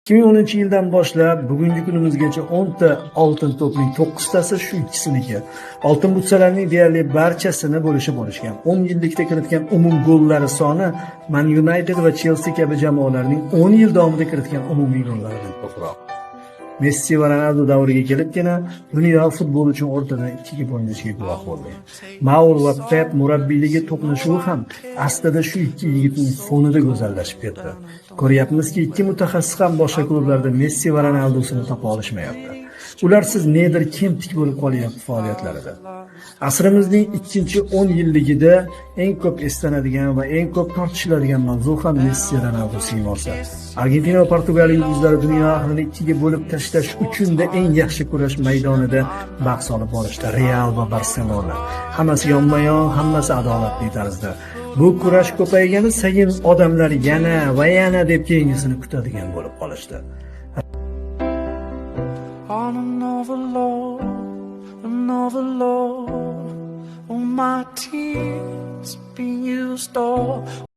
2010-yildan boshlab bugungi kunimizgacha 10 ta oltin to'pning 9 tasi shu ikkisiniki. Oltin butsalarning deyarli barchasini bo'lishib olishgan. 10 yillikda kiritgan umum gollari soni Man United va Chelsea kabi jamoalarning 10 yil davomida kiritgan umumiy gollaridan ko'proq. Messi va Ronaldo davriga kelibgina dunyo futbol uchun o'rtadan ikkiga bo'linishga guvoh bo'ldi. Mauro va Pep murabbiyligi to'qnashuvi ham aslida shu ikki yigitning fonida go'zallashib ketdi. Ko'ryapmizki, ikki mutaxassis ham boshqa klublarda Messi va Ronaldosini topa olishmayapti. Ularsiz nedir kemtik bo'lib qolyapti faoliyatlarida. Asrimizning ikkinchi 10 yilligida eng ko'p eslanadigan va eng ko'p tortishiladigan mavzu ham Messi Ronaldo siymosi. Argentina va Portugaliya yulduzlari dunyo ahlini ikkiga bo'lib tashlash uchun eng yaxshi kurash maydonida bahs olib borishdi. Real va Barselona. Hammasi yonma-yon, hammasi adolatli tarzda. Bu kurash ko'paygani sayin odamlar yana va yana deb keyingisini kutadigan bo'lib qolishdi. On another love, all my tears being used all.